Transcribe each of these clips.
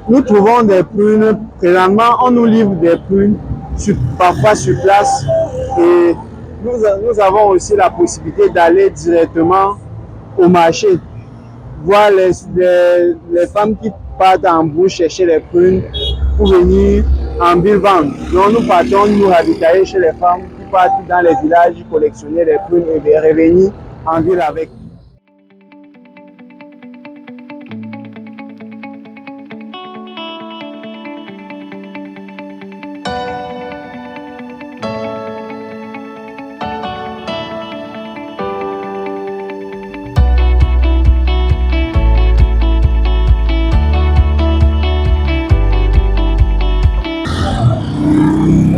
Nous trouvons des prunes. Présentement, on nous livre des prunes parfois sur place. Et nous avons aussi la possibilité d'aller directement au marché, voir les femmes qui partent en brousse chercher les prunes pour venir en ville vendre. Donc nous partons nous ravitailler chez les femmes qui partent dans les villages collectionner les prunes et revenir en ville avec.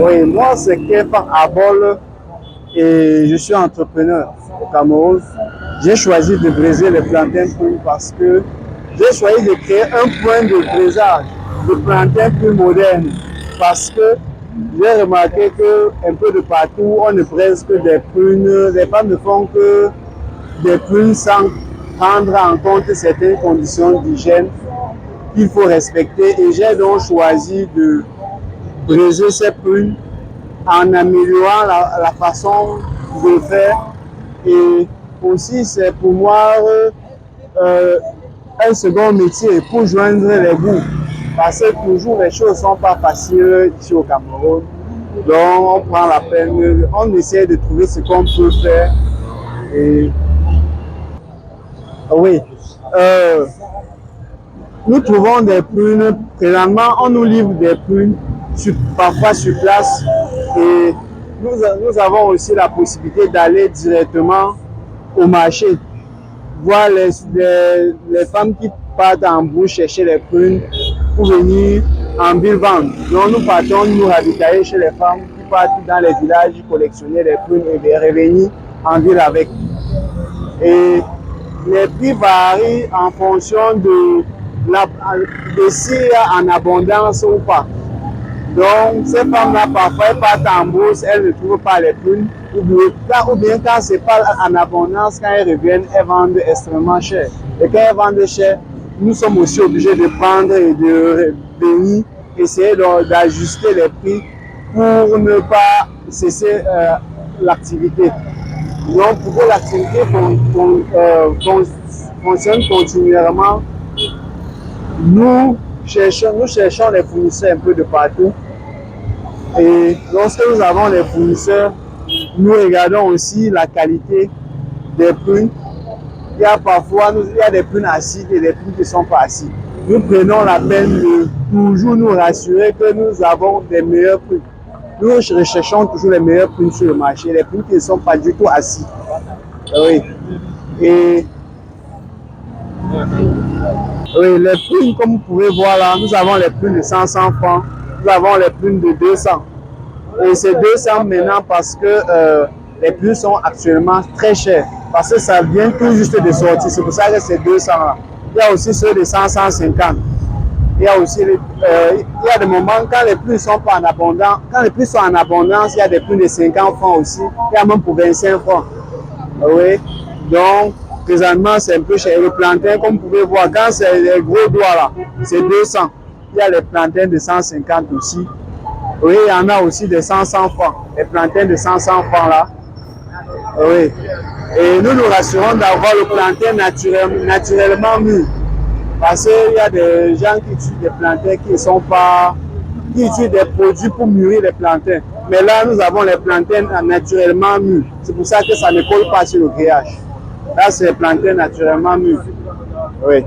Oui, moi c'est Kefan Abol et je suis entrepreneur au Cameroun. J'ai choisi de braiser les plantains prunes parce que j'ai choisi de créer un point de braisage de plantains plus moderne parce que j'ai remarqué que un peu de partout on ne braise que des prunes, les femmes ne font que des prunes sans prendre en compte certaines conditions d'hygiène qu'il faut respecter et j'ai donc choisi de braiser ces prunes en améliorant la façon de faire et aussi c'est pour moi un second métier pour joindre les bouts parce que toujours les choses ne sont pas faciles ici au Cameroun, donc on prend la peine, on essaie de trouver ce qu'on peut faire et oui, nous trouvons des prunes. Présentement, on nous livre des prunes parfois sur place et nous avons aussi la possibilité d'aller directement au marché, voir les femmes qui partent en brousse chercher les prunes pour venir en ville vendre. Donc nous partons nous ravitailler chez les femmes qui partent dans les villages collectionner les prunes et revenir en ville avec. Et les prix varient en fonction de s'il y a en abondance ou pas. Donc, ces femmes-là, parfois, elles partent en brousse, elles ne trouvent pas les prunes. Ou bien quand ce n'est pas en abondance, quand elles reviennent, elles vendent extrêmement cher. Et quand elles vendent cher, nous sommes aussi obligés de prendre et de venir essayer d'ajuster les prix pour ne pas cesser l'activité. Donc, pour que l'activité fonctionne continuellement, nous cherchons les fournisseurs un peu de partout. Et lorsque nous avons les fournisseurs, nous regardons aussi la qualité des prunes. Il y a des prunes acides et des prunes qui ne sont pas acides. Nous prenons la peine de toujours nous rassurer que nous avons des meilleures prunes. Nous recherchons toujours les meilleures prunes sur le marché, les prunes qui ne sont pas du tout acides. Oui. Et oui, les prunes, comme vous pouvez voir là, nous avons les prunes de 100 francs, nous avons les prunes de 200. Et c'est 200 maintenant parce que les prunes sont actuellement très chères. Parce que ça vient tout juste de sortir, c'est pour ça que c'est 200 là. Il y a aussi ceux de 100, 150. Il y a aussi il y a des moments quand les prunes sont pas en abondance, quand les prunes sont en abondance, il y a des prunes de 50 francs aussi. Il y a même pour 25 francs. Oui, donc présentement c'est un peu cher. Le plantain, comme vous pouvez voir, quand c'est les gros doigts là, c'est 200. Il y a les plantains de 150 aussi. Oui, il y en a aussi de 100 francs. Les plantains de 100 francs là. Oui. Et nous nous rassurons d'avoir le plantain naturellement mûr. Parce qu'il y a des gens qui utilisent des plantains qui utilisent des produits pour mûrir les plantains. Mais là, nous avons les plantains naturellement mûrs. C'est pour ça que ça ne colle pas sur le grillage. Là, c'est les plantains naturellement mûrs. Oui.